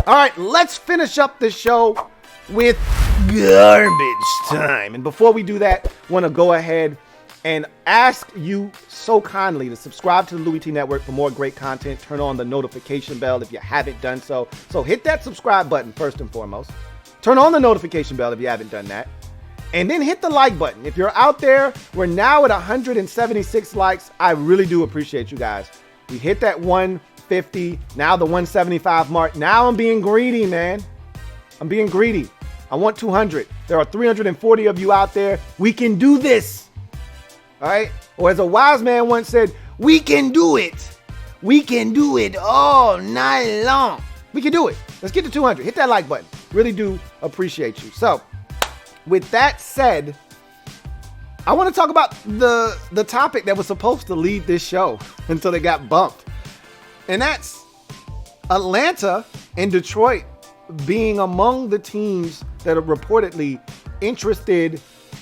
All right, let's finish up the show with garbage time. And before we do that, I want to go ahead and ask you so kindly to subscribe to the Louie T Network for more great content. Turn on the notification bell if you haven't done so. So hit that subscribe button first and foremost. Turn on the notification bell if you haven't done that. And then hit the like button. If you're out there, we're now at 176 likes. I really do appreciate you guys. We hit that 150, now the 175 mark. Now I'm being greedy, man. I'm being greedy. I want 200. There are 340 of you out there. We can do this. All right? Or as a wise man once said, we can do it. We can do it all night long. We can do it. Let's get to 200. Hit that like button. Really do appreciate you. So, with that said, I want to talk about the topic that was supposed to lead this show until it got bumped. And that's Atlanta and Detroit being among the teams that are reportedly interested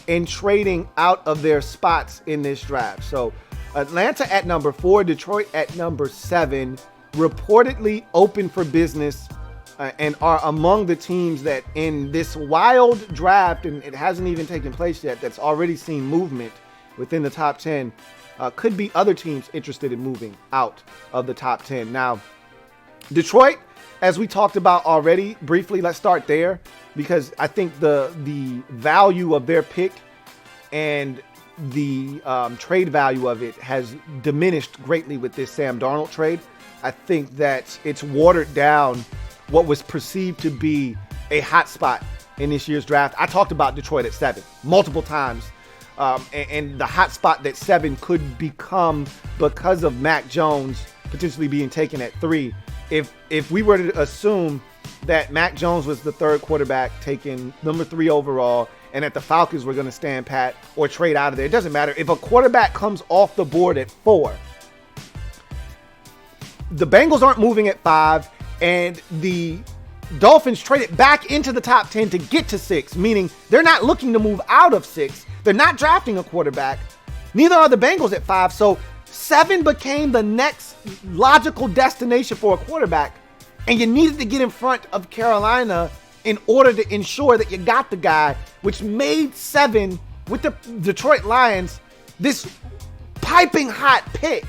in trading out of their spots in this draft. So Atlanta at number 4, Detroit at number 7, reportedly open for business and are among the teams that in this wild draft, and it hasn't even taken place yet, that's already seen movement within the top 10, could be other teams interested in moving out of the top 10. Now, Detroit, as we talked about already briefly, let's start there because I think the value of their pick and the trade value of it has diminished greatly with this Sam Darnold trade. I think that it's watered down what was perceived to be a hot spot in this year's draft. I talked about Detroit at 7 multiple times. And the hot spot that 7 could become because of Mac Jones potentially being taken at 3. If we were to assume that Mac Jones was the 3rd quarterback taken number 3 overall and that the Falcons were going to stand pat or trade out of there, it doesn't matter. If a quarterback comes off the board at 4, the Bengals aren't moving at 5, and the Dolphins traded back into the top 10 to get to 6, meaning they're not looking to move out of 6. They're not drafting a quarterback. Neither are the Bengals at 5. So 7 became the next logical destination for a quarterback. And you needed to get in front of Carolina in order to ensure that you got the guy, which made 7 with the Detroit Lions this piping hot pick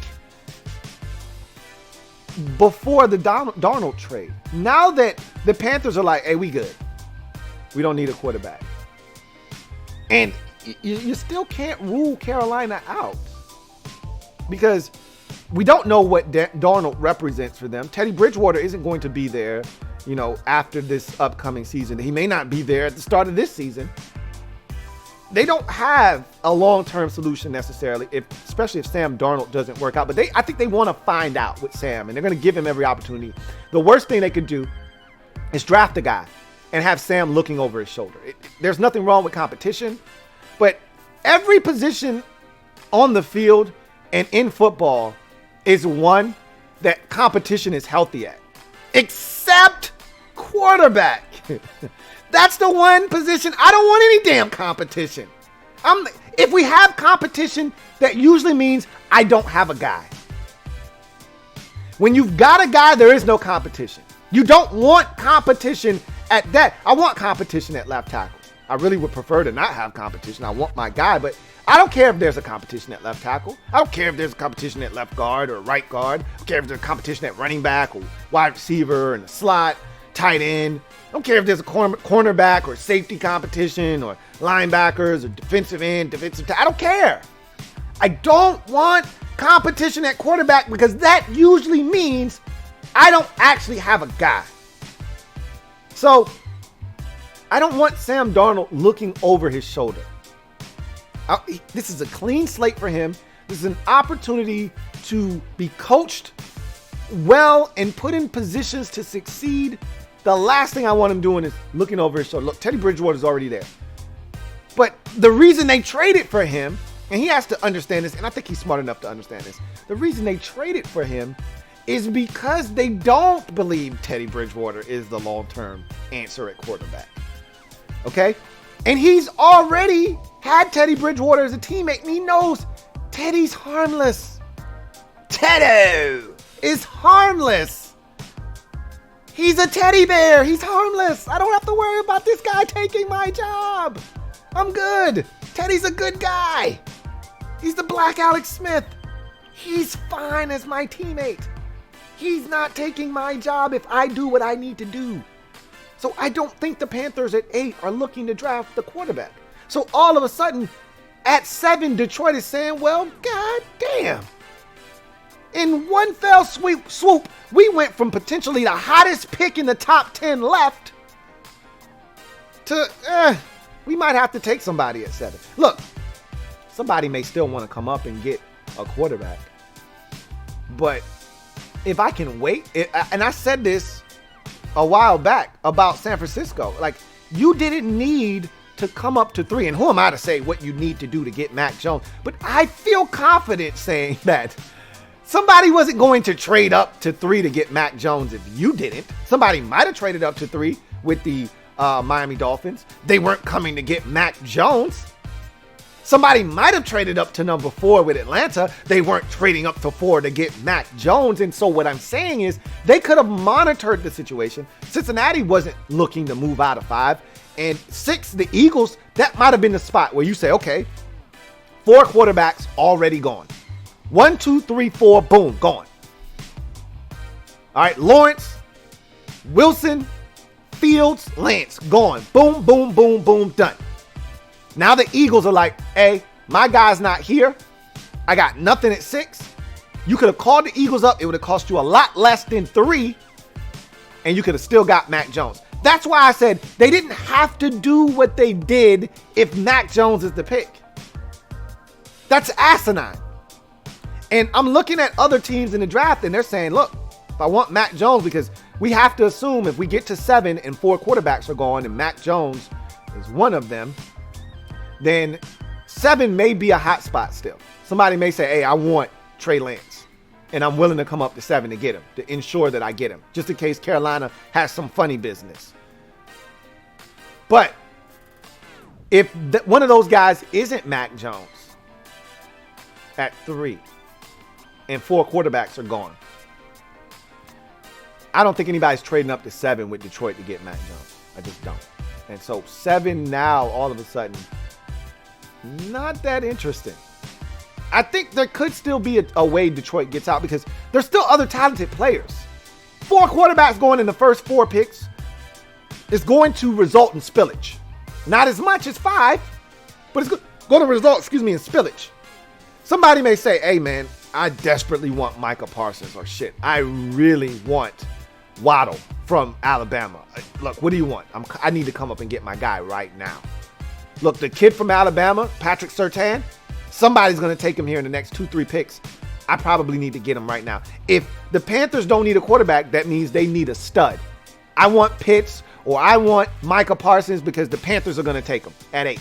before the Darnold trade. Now that the Panthers are like, hey, we good. We don't need a quarterback. And you still can't rule Carolina out because we don't know what Darnold represents for them. Teddy Bridgewater isn't going to be there, after this upcoming season. He may not be there at the start of this season. They don't have a long-term solution necessarily, especially if Sam Darnold doesn't work out. But I think they want to find out with Sam, and they're going to give him every opportunity. The worst thing they could do is draft a guy and have Sam looking over his shoulder. There's nothing wrong with competition, but every position on the field and in football is one that competition is healthy at, except quarterback. That's the one position I don't want any damn competition. If we have competition, that usually means I don't have a guy. When you've got a guy, there is no competition. You don't want competition at that. I want competition at left tackle. I really would prefer to not have competition. I want my guy, but I don't care if there's a competition at left tackle. I don't care if there's a competition at left guard or right guard. I don't care if there's a competition at running back or wide receiver and the slot, tight end. I don't care if there's a cornerback or safety competition or linebackers or defensive end, I don't care. I don't want competition at quarterback because that usually means I don't actually have a guy. So I don't want Sam Darnold looking over his shoulder. This is a clean slate for him. This is an opportunity to be coached well and put in positions to succeed. The last thing I want him doing is looking over his shoulder. Look, Teddy Bridgewater's already there. But the reason they traded for him, and he has to understand this, and I think he's smart enough to understand this. The reason they traded for him is because they don't believe Teddy Bridgewater is the long-term answer at quarterback. Okay? And he's already had Teddy Bridgewater as a teammate, and he knows Teddy's harmless. Teddy is harmless. He's a teddy bear. He's harmless. I don't have to worry about this guy taking my job. I'm good. Teddy's a good guy. He's the Black Alex Smith. He's fine as my teammate. He's not taking my job if I do what I need to do. So I don't think the Panthers at 8 are looking to draft the quarterback. So all of a sudden, at 7, Detroit is saying, well, god damn. In one fell swoop, we went from potentially the hottest pick in the top 10 left to, we might have to take somebody at 7. Look, somebody may still want to come up and get a quarterback. But if I can wait, and I said this a while back about San Francisco, like, you didn't need to come up to 3. And who am I to say what you need to do to get Mac Jones? But I feel confident saying that somebody wasn't going to trade up to 3 to get Mac Jones if you didn't. Somebody might have traded up to 3 with the Miami Dolphins. They weren't coming to get Mac Jones. Somebody might have traded up to number 4 with Atlanta. They weren't trading up to 4 to get Mac Jones. And so what I'm saying is they could have monitored the situation. Cincinnati wasn't looking to move out of 5. And 6, the Eagles, that might have been the spot where you say, okay, 4 quarterbacks already gone. 1, 2, 3, 4, boom, gone. All right, Lawrence, Wilson, Fields, Lance, gone. Boom, boom, boom, boom, done. Now the Eagles are like, hey, my guy's not here. I got nothing at 6. You could have called the Eagles up. It would have cost you a lot less than 3. And you could have still got Mac Jones. That's why I said they didn't have to do what they did if Mac Jones is the pick. That's asinine. And I'm looking at other teams in the draft and they're saying, look, if I want Mac Jones, because we have to assume if we get to 7 and 4 quarterbacks are gone and Mac Jones is one of them, then 7 may be a hot spot still. Somebody may say, hey, I want Trey Lance. And I'm willing to come up to 7 to get him, to ensure that I get him, just in case Carolina has some funny business. But if one of those guys isn't Mac Jones at 3 and 4 quarterbacks are gone, I don't think anybody's trading up to 7 with Detroit to get Mac Jones. I just don't. And so 7 now, all of a sudden, not that interesting. I think there could still be a way Detroit gets out because there's still other talented players. 4 quarterbacks going in the first 4 picks is going to result in spillage. Not as much as 5, but it's going to result, in spillage. Somebody may say, hey, man, I desperately want Micah Parsons or shit. I really want Waddle from Alabama. Look, what do you want? I need to come up and get my guy right now. Look, the kid from Alabama, Patrick Surtain, somebody's going to take him here in the next 2-3 picks. I probably need to get him right now. If the Panthers don't need a quarterback, that means they need a stud. I want Pitts or I want Micah Parsons because the Panthers are going to take him at 8.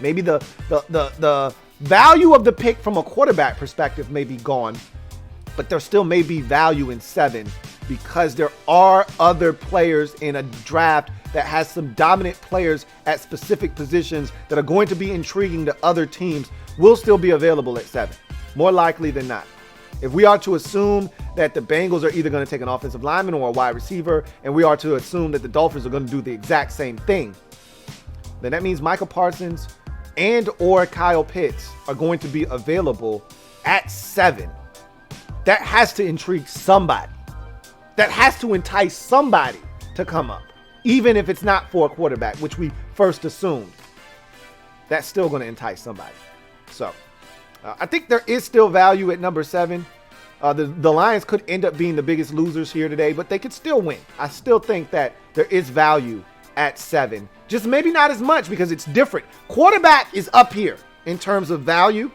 Maybe the value of the pick from a quarterback perspective may be gone, but there still may be value in 7 because there are other players in a draft that has some dominant players at specific positions that are going to be intriguing to other teams will still be available at 7, more likely than not. If we are to assume that the Bengals are either going to take an offensive lineman or a wide receiver, and we are to assume that the Dolphins are going to do the exact same thing, then that means Micah Parsons and or Kyle Pitts are going to be available at 7. That has to intrigue somebody. That has to entice somebody to come up, even if it's not for a quarterback, which we first assumed. That's still going to entice somebody. So I think there is still value at number 7. The Lions could end up being the biggest losers here today, but they could still win. I still think that there is value at 7. Just maybe not as much because it's different. Quarterback is up here in terms of value.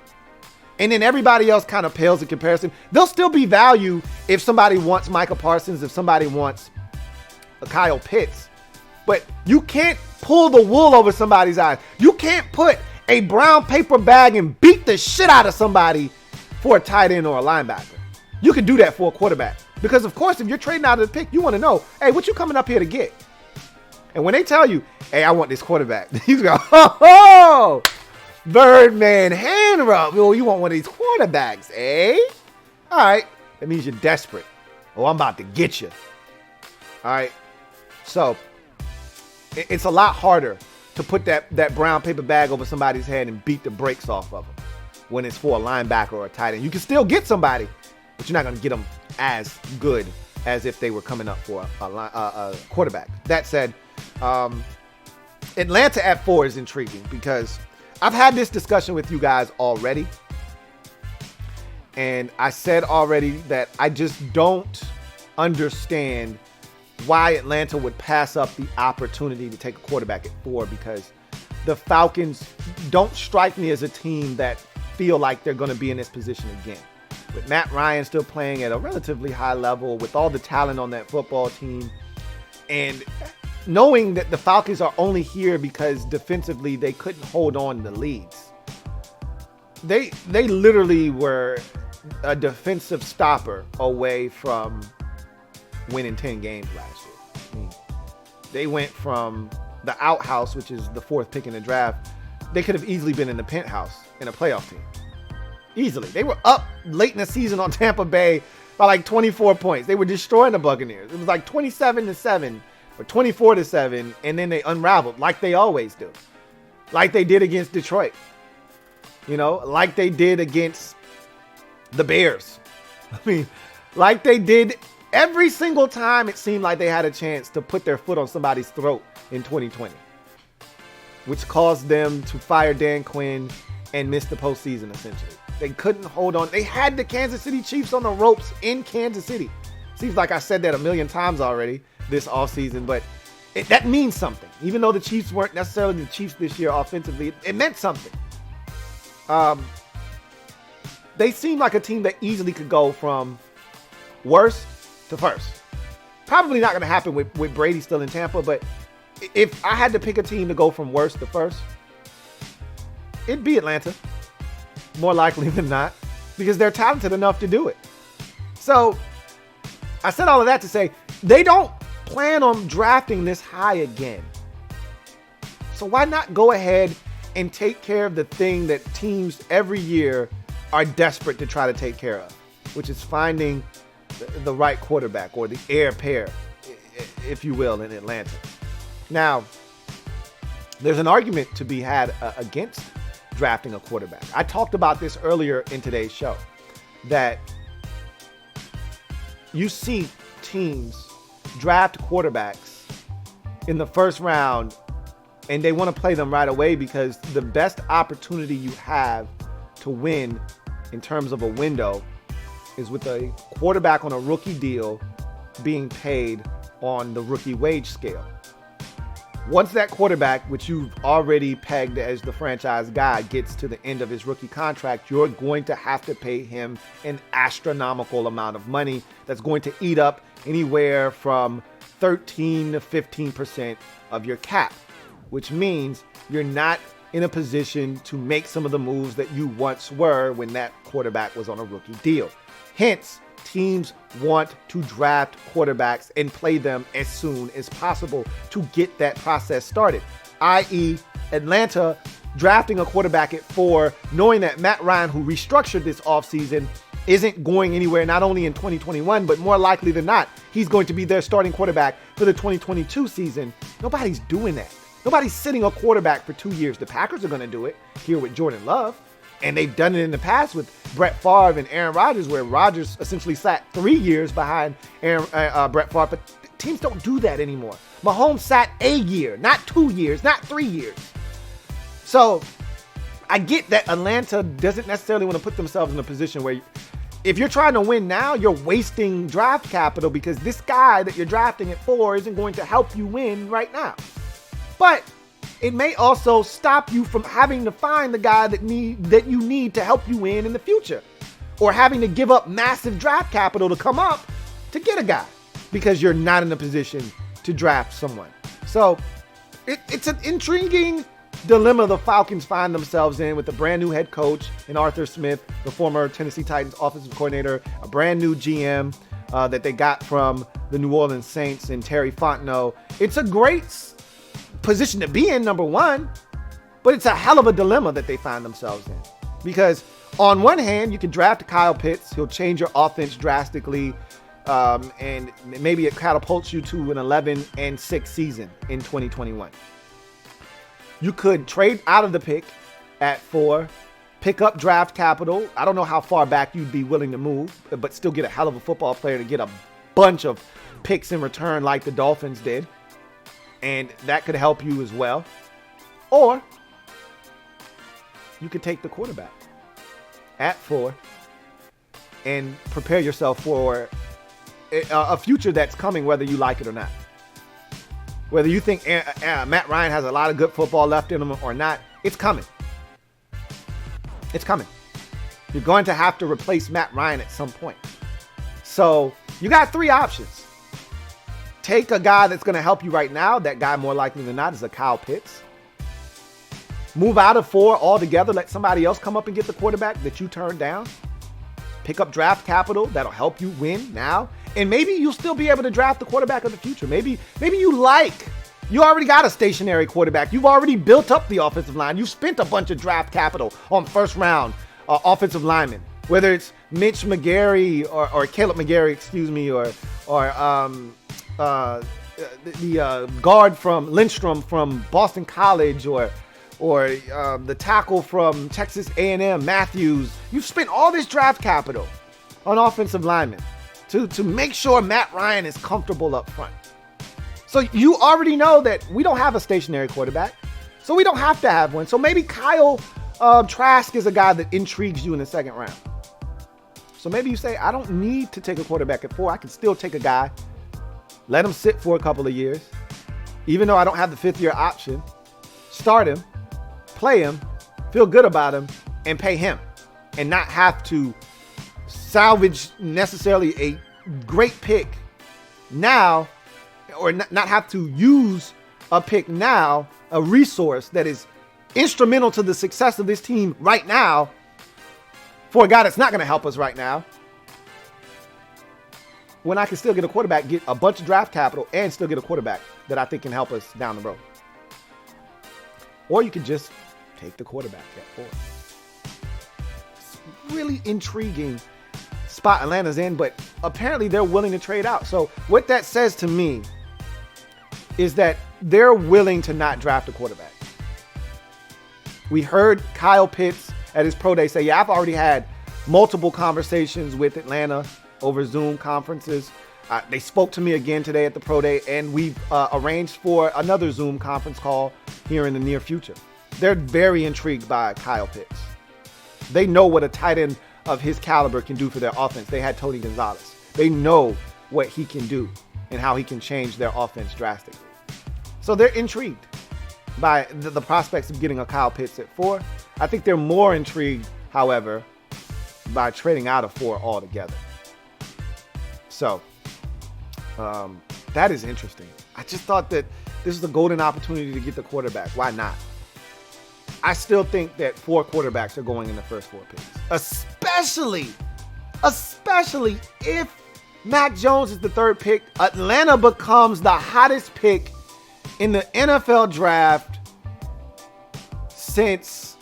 And then everybody else kind of pales in comparison. There'll still be value if somebody wants Micah Parsons, if somebody wants Kyle Pitts. But you can't pull the wool over somebody's eyes. You can't put a brown paper bag and beat the shit out of somebody for a tight end or a linebacker. You can do that for a quarterback. Because, of course, if you're trading out of the pick, you want to know, hey, what you coming up here to get? And when they tell you, hey, I want this quarterback, you go, ho, Birdman hand rub. Well, you want one of these quarterbacks, eh? All right. That means you're desperate. Oh, I'm about to get you. All right. So it's a lot harder to put that brown paper bag over somebody's head and beat the brakes off of them when it's for a linebacker or a tight end. You can still get somebody, but you're not going to get them as good as if they were coming up for a quarterback. That said, Atlanta at 4 is intriguing because I've had this discussion with you guys already. And I said already that I just don't understand why Atlanta would pass up the opportunity to take a quarterback at 4, because the Falcons don't strike me as a team that feel like they're going to be in this position again. With Matt Ryan still playing at a relatively high level, with all the talent on that football team, and knowing that the Falcons are only here because defensively they couldn't hold on to leads. They literally were a defensive stopper away from winning 10 games last year. I mean, they went from the outhouse, which is the 4th pick in the draft. They could have easily been in the penthouse in a playoff team. Easily. They were up late in the season on Tampa Bay by like 24 points. They were destroying the Buccaneers. It was like 27-7 or 24-7, and then they unraveled like they always do. Like they did against Detroit. You know, like they did against the Bears. I mean, like they did every single time it seemed like they had a chance to put their foot on somebody's throat in 2020, which caused them to fire Dan Quinn and miss the postseason, essentially. They couldn't hold on. They had the Kansas City Chiefs on the ropes in Kansas City. Seems like I said that a million times already this offseason, but that means something. Even though the Chiefs weren't necessarily the Chiefs this year offensively, it meant something. They seem like a team that easily could go from worst to first. Probably not going to happen with Brady still in Tampa, but if I had to pick a team to go from worst to first, it'd be Atlanta. More likely than not, because they're talented enough to do it. So I said all of that to say they don't plan on drafting this high again. So why not go ahead and take care of the thing that teams every year are desperate to try to take care of, which is finding the right quarterback, or the heir pair, if you will, in Atlanta. Now, there's an argument to be had against drafting a quarterback. I talked about this earlier in today's show, that you see teams draft quarterbacks in the first round and they want to play them right away because the best opportunity you have to win in terms of a window is with a quarterback on a rookie deal being paid on the rookie wage scale. Once that quarterback, which you've already pegged as the franchise guy, gets to the end of his rookie contract, you're going to have to pay him an astronomical amount of money that's going to eat up anywhere from 13 to 15% of your cap, which means you're not in a position to make some of the moves that you once were when that quarterback was on a rookie deal. Hence, teams want to draft quarterbacks and play them as soon as possible to get that process started, i.e. Atlanta drafting a quarterback at 4, knowing that Matt Ryan, who restructured this offseason, isn't going anywhere, not only in 2021, but more likely than not, he's going to be their starting quarterback for the 2022 season. Nobody's doing that. Nobody's sitting a quarterback for 2 years. The Packers are going to do it here with Jordan Love. And they've done it in the past with Brett Favre and Aaron Rodgers, where Rodgers essentially sat 3 years behind Brett Favre. But teams don't do that anymore. Mahomes sat a year, not 2 years, not 3 years. So I get that Atlanta doesn't necessarily want to put themselves in a position where if you're trying to win now, you're wasting draft capital because this guy that you're drafting at 4 isn't going to help you win right now. But it may also stop you from having to find the guy that you need to help you win in the future, or having to give up massive draft capital to come up to get a guy because you're not in a position to draft someone. So it's an intriguing dilemma the Falcons find themselves in, with a brand new head coach in Arthur Smith, the former Tennessee Titans offensive coordinator, a brand new GM that they got from the New Orleans Saints and Terry Fontenot. It's a great position to be in, number one, but it's a hell of a dilemma that they find themselves in, because on one hand, you can draft Kyle Pitts. He'll change your offense drastically. and maybe it catapults you to an 11-6 season in 2021. You could trade out of the pick at 4, pick up draft capital. I don't know how far back you'd be willing to move, but still get a hell of a football player to get a bunch of picks in return like the Dolphins did. And that could help you as well. Or you could take the quarterback at 4 and prepare yourself for a future that's coming, whether you like it or not. Whether you think Matt Ryan has a lot of good football left in him or not, it's coming. It's coming. You're going to have to replace Matt Ryan at some point. So you got 3 options. Take a guy that's going to help you right now. That guy, more likely than not, is a Kyle Pitts. Move out of 4 altogether. Let somebody else come up and get the quarterback that you turned down. Pick up draft capital that'll help you win now. And maybe you'll still be able to draft the quarterback of the future. Maybe you already got a stationary quarterback. You've already built up the offensive line. You've spent a bunch of draft capital on first round offensive linemen. Whether it's Mitch McGarry or Caleb McGarry, excuse me, or the guard from Lindstrom from Boston College, or the tackle from Texas A&M, Matthews. You've spent all this draft capital on offensive linemen to make sure Matt Ryan is comfortable up front. So you already know that we don't have a stationary quarterback, so we don't have to have one. So maybe Kyle Trask is a guy that intrigues you in the second round. So maybe you say, I don't need to take a quarterback at 4. I can still take a guy, let him sit for a couple of years, even though I don't have the 5th-year option, start him, play him, feel good about him, and pay him, and not have to salvage necessarily a great pick now, or not have to use a pick now, a resource that is instrumental to the success of this team right now, for a guy that's not going to help us right now, when I can still get a quarterback, get a bunch of draft capital, and still get a quarterback that I think can help us down the road. Or you could just take the quarterback at 4. It's really intriguing spot Atlanta's in, but apparently they're willing to trade out. So what that says to me is that they're willing to not draft a quarterback. We heard Kyle Pitts at his pro day say, yeah, I've already had multiple conversations with Atlanta over Zoom conferences. They spoke to me again today at the pro day, and we've arranged for another Zoom conference call here in the near future. They're very intrigued by Kyle Pitts. They know what a tight end of his caliber can do for their offense. They had Tony Gonzalez. They know what he can do and how he can change their offense drastically. So they're intrigued by the prospects of getting a Kyle Pitts at 4. I think they're more intrigued, however, by trading out of 4 altogether. So that is interesting. I just thought that this is a golden opportunity to get the quarterback. Why not? I still think that 4 quarterbacks are going in the first 4 picks, especially if Mac Jones is the 3rd pick. Atlanta becomes the hottest pick in the NFL draft since,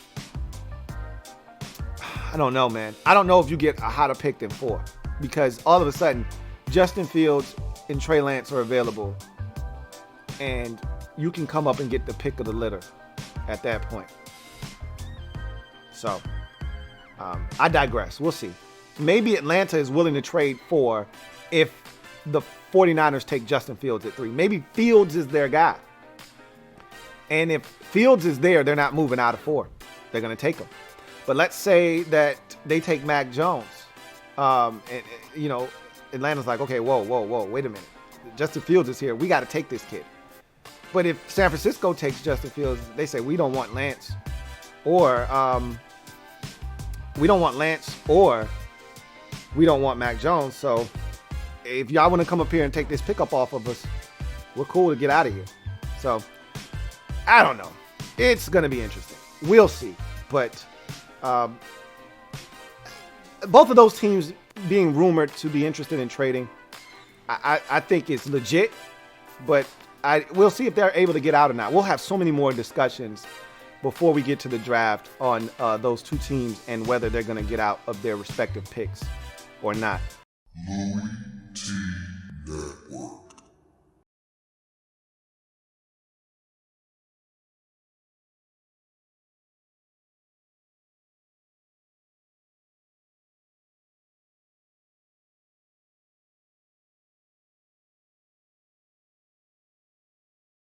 I don't know, man. I don't know if you get a hotter pick than 4, because all of a sudden Justin Fields and Trey Lance are available, and you can come up and get the pick of the litter at that point. So I digress. We'll see. Maybe Atlanta is willing to trade 4 if the 49ers take Justin Fields at 3. Maybe Fields is their guy. And if Fields is there, they're not moving out of 4. They're going to take him. But let's say that they take Mac Jones. And Atlanta's like, okay, whoa, wait a minute. Justin Fields is here. We got to take this kid. But if San Francisco takes Justin Fields, they say, we don't want Lance, or we don't want Mac Jones. So if y'all want to come up here and take this pickup off of us, we're cool to get out of here. So I don't know. It's going to be interesting. We'll see. But both of those teams being rumored to be interested in trading, I think it's legit, but we'll see if they're able to get out or not. We'll have so many more discussions before we get to the draft on those 2 teams and whether they're going to get out of their respective picks or not. Louie LouieTeeNetwork.